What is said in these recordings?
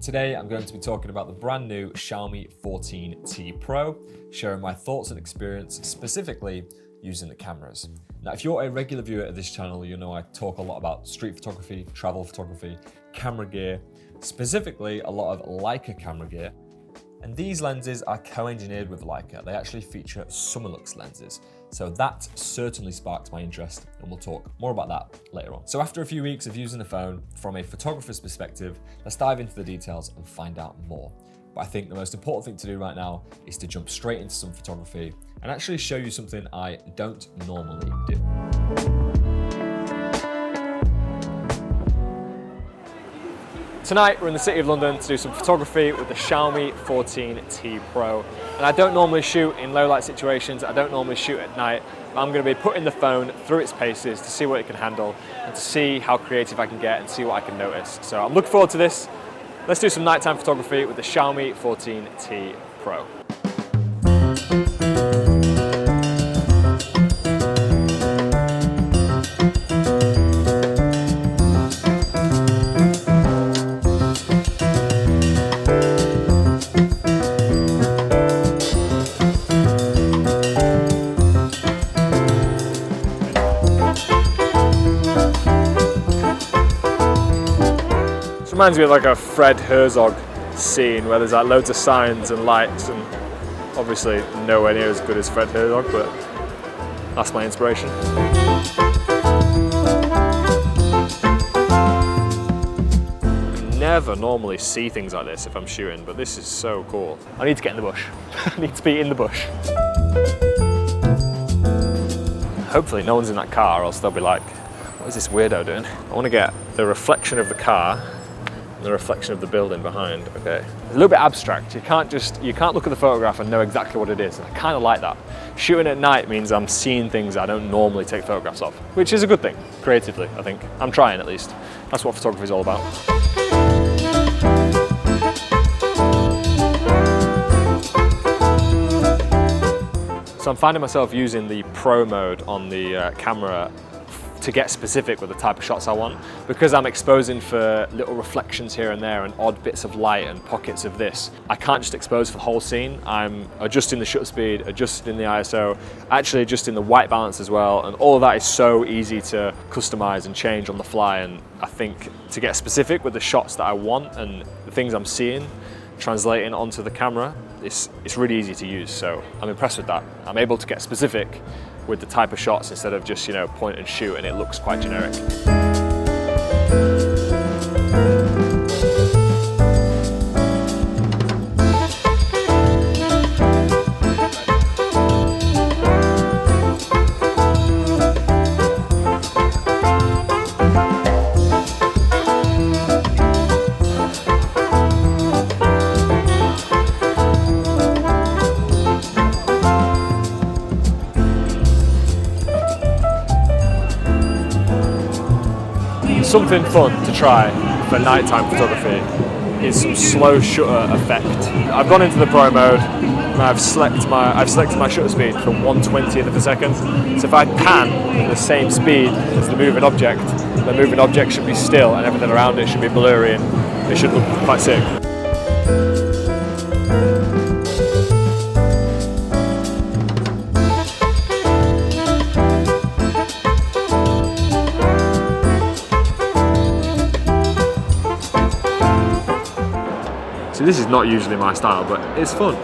Today I'm going to be talking about the brand new Xiaomi 14t Pro, sharing my thoughts and experience specifically using the cameras. Now, if you're a regular viewer of this channel, you know I talk a lot about street photography, travel photography, camera gear, specifically a lot of Leica camera gear. And these lenses are co-engineered with Leica. They actually feature Summilux lenses. So that certainly sparked my interest, and we'll talk more about that later on. So after a few weeks of using the phone from a photographer's perspective, let's dive into the details and find out more. But I think the most important thing to do right now is to jump straight into some photography and actually show you something I don't normally do. Tonight, we're in the City of London to do some photography with the Xiaomi 14t Pro. And I don't normally shoot in low light situations, I don't normally shoot at night, but I'm going to be putting the phone through its paces to see what it can handle and to see how creative I can get and see what I can notice. So I'm looking forward to this. Let's do some nighttime photography with the Xiaomi 14t Pro. Reminds me of like a Fred Herzog scene where there's like loads of signs and lights, and obviously nowhere near as good as Fred Herzog, but that's my inspiration. I never normally see things like this if I'm shooting, but this is so cool. I need to get in the bush. I need to be in the bush. Hopefully no one's in that car, or else they'll be like, what is this weirdo doing? I want to get the reflection of the car and the reflection of the building behind. Okay, it's a little bit abstract. You can't look at the photograph and know exactly what it is. And I kind of like that. Shooting at night means I'm seeing things I don't normally take photographs of, which is a good thing, creatively, I think. I'm trying at least. That's what photography is all about. So I'm finding myself using the Pro mode on the camera to get specific with the type of shots I want. Because I'm exposing for little reflections here and there and odd bits of light and pockets of this, I can't just expose for the whole scene. I'm adjusting the shutter speed, adjusting the ISO, actually adjusting the white balance as well, and all of that is so easy to customize and change on the fly. And I think to get specific with the shots that I want and the things I'm seeing, translating onto the camera, it's really easy to use. So I'm impressed with that. I'm able to get specific with the type of shots instead of just, point and shoot and it looks quite generic. Something fun to try for nighttime photography is some slow shutter effect. I've gone into the Pro mode and I've selected my shutter speed for 1/20th of a second. So if I pan at the same speed as the moving object should be still and everything around it should be blurry and it should look quite sick. So this is not usually my style, but it's fun.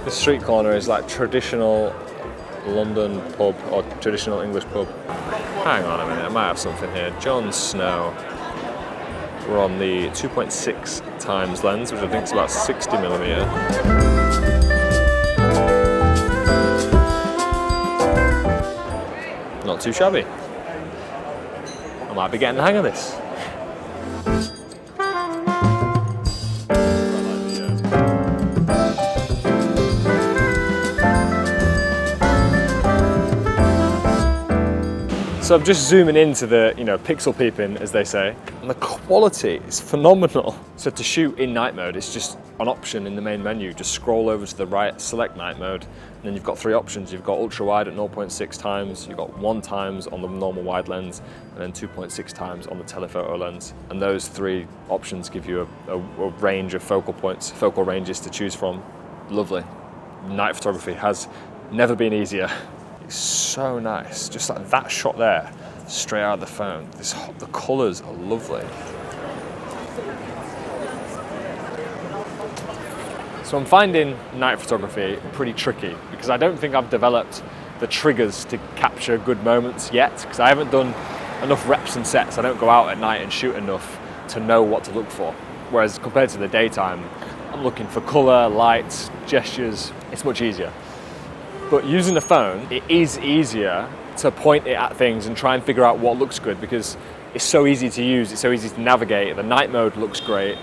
This street corner is like traditional London pub or traditional English pub. Hang on a minute, I might have something here. Jon Snow. We're on the 2.6 times lens, which I think is about 60mm. Not too shabby. I might be getting the hang of this. So I'm just zooming into the, pixel peeping, as they say, and the quality is phenomenal. So to shoot in night mode, it's just an option in the main menu. Just scroll over to the right, select night mode, and then you've got three options. You've got ultra wide at 0.6 times, you've got 1 times on the normal wide lens, and then 2.6 times on the telephoto lens. And those three options give you a range of focal points, focal ranges to choose from. Lovely. Night photography has never been easier. It's so nice, just like that shot there, straight out of the phone. The colours are lovely. So I'm finding night photography pretty tricky because I don't think I've developed the triggers to capture good moments yet, because I haven't done enough reps and sets. I don't go out at night and shoot enough to know what to look for. Whereas compared to the daytime, I'm looking for colour, lights, gestures. It's much easier. But using the phone, it is easier to point it at things and try and figure out what looks good, because it's so easy to use, it's so easy to navigate. The night mode looks great.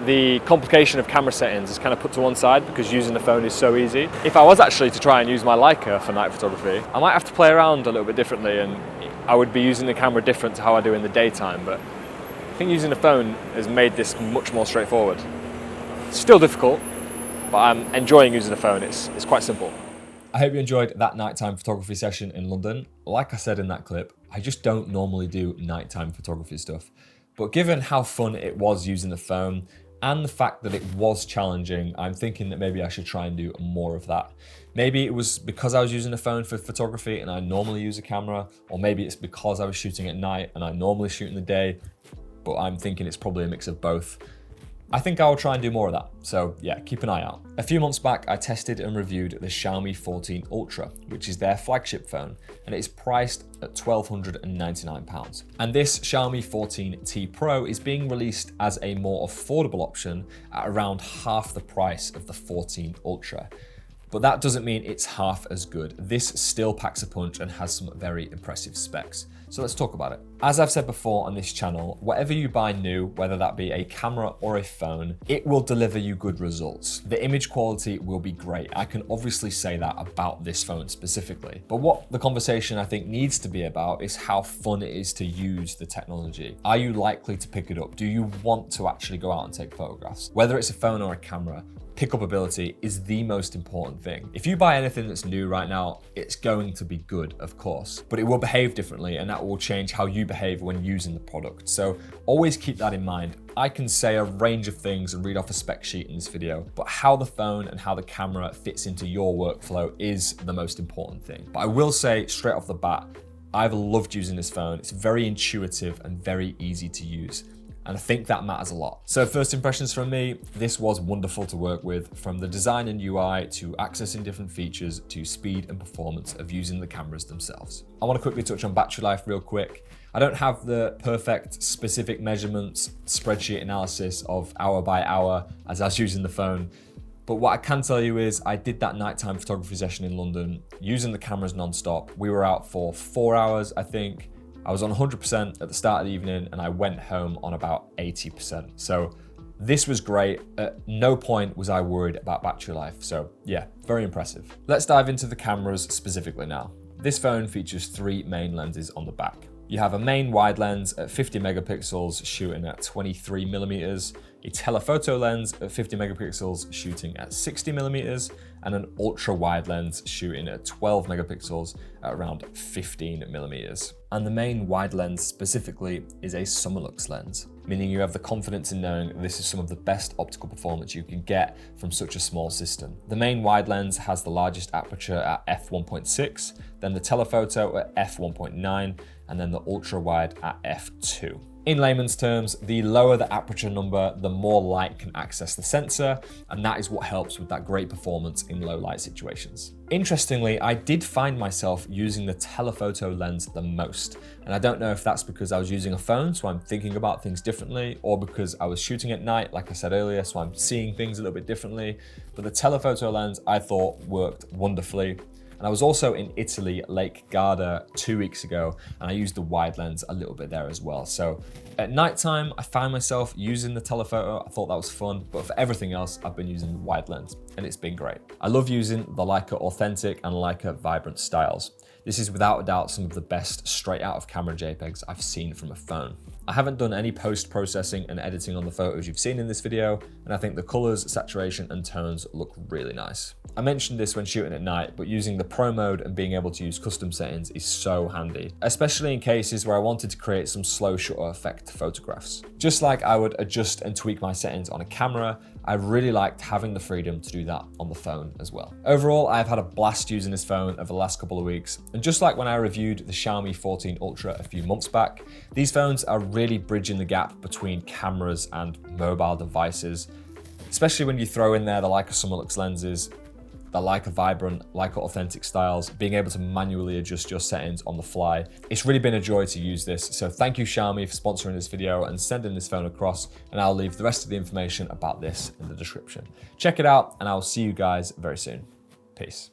The complication of camera settings is kind of put to one side because using the phone is so easy. If I was actually to try and use my Leica for night photography, I might have to play around a little bit differently, and I would be using the camera different to how I do in the daytime. But I think using the phone has made this much more straightforward. It's still difficult, but I'm enjoying using the phone. It's quite simple. I hope you enjoyed that nighttime photography session in London. Like I said in that clip, I just don't normally do nighttime photography stuff. But given how fun it was using the phone and the fact that it was challenging, I'm thinking that maybe I should try and do more of that. Maybe it was because I was using the phone for photography and I normally use a camera, or maybe it's because I was shooting at night and I normally shoot in the day, but I'm thinking it's probably a mix of both. I think I'll try and do more of that, so yeah, keep an eye out. A few months back, I tested and reviewed the Xiaomi 14 Ultra, which is their flagship phone, and it is priced at £1,299. And this Xiaomi 14t Pro is being released as a more affordable option at around half the price of the 14 Ultra. But that doesn't mean it's half as good. This still packs a punch and has some very impressive specs. So let's talk about it. As I've said before on this channel, whatever you buy new, whether that be a camera or a phone, it will deliver you good results. The image quality will be great. I can obviously say that about this phone specifically. But what the conversation I think needs to be about is how fun it is to use the technology. Are you likely to pick it up? Do you want to actually go out and take photographs? Whether it's a phone or a camera, pickup ability is the most important thing. If you buy anything that's new right now, it's going to be good, of course, but it will behave differently, and that will change how you behave when using the product. So always keep that in mind. I can say a range of things and read off a spec sheet in this video, but how the phone and how the camera fits into your workflow is the most important thing. But I will say straight off the bat, I've loved using this phone. It's very intuitive and very easy to use. And I think that matters a lot. So first impressions from me, this was wonderful to work with, from the design and UI to accessing different features to speed and performance of using the cameras themselves. I want to quickly touch on battery life real quick. I don't have the perfect specific measurements, spreadsheet analysis of hour by hour as I was using the phone. But what I can tell you is I did that nighttime photography session in London using the cameras non-stop. We were out for 4 hours, I think. I was on 100% at the start of the evening and I went home on about 80%. So this was great. At no point was I worried about battery life. So yeah, very impressive. Let's dive into the cameras specifically now. This phone features 3 main lenses on the back. You have a main wide lens at 50 megapixels shooting at 23 millimeters, a telephoto lens at 50 megapixels shooting at 60 millimeters, and an ultra wide lens shooting at 12 megapixels at around 15 millimeters. And the main wide lens specifically is a Summilux lens, meaning you have the confidence in knowing this is some of the best optical performance you can get from such a small system. The main wide lens has the largest aperture at f1.6, then the telephoto at f1.9, and then the ultra wide at f2. In layman's terms, the lower the aperture number, the more light can access the sensor, and that is what helps with that great performance in low light situations. Interestingly, I did find myself using the telephoto lens the most, and I don't know if that's because I was using a phone, so I'm thinking about things differently, or because I was shooting at night, like I said earlier, so I'm seeing things a little bit differently, but the telephoto lens I thought worked wonderfully. And I was also in Italy, Lake Garda 2 weeks ago, and I used the wide lens a little bit there as well. So at nighttime, I found myself using the telephoto. I thought that was fun, but for everything else, I've been using the wide lens, and it's been great. I love using the Leica Authentic and Leica Vibrant styles. This is without a doubt some of the best straight out of camera JPEGs I've seen from a phone. I haven't done any post-processing and editing on the photos you've seen in this video, and I think the colors, saturation, and tones look really nice. I mentioned this when shooting at night, but using the Pro mode and being able to use custom settings is so handy, especially in cases where I wanted to create some slow shutter effect photographs. Just like I would adjust and tweak my settings on a camera, I really liked having the freedom to do that on the phone as well. Overall, I've had a blast using this phone over the last couple of weeks, and just like when I reviewed the Xiaomi 14 Ultra a few months back, these phones are really bridging the gap between cameras and mobile devices, especially when you throw in there the Leica Summilux lenses, the Leica Vibrant, Leica Authentic styles, being able to manually adjust your settings on the fly. It's really been a joy to use this, so thank you Xiaomi for sponsoring this video and sending this phone across, and I'll leave the rest of the information about this in the description. Check it out, and I'll see you guys very soon. Peace.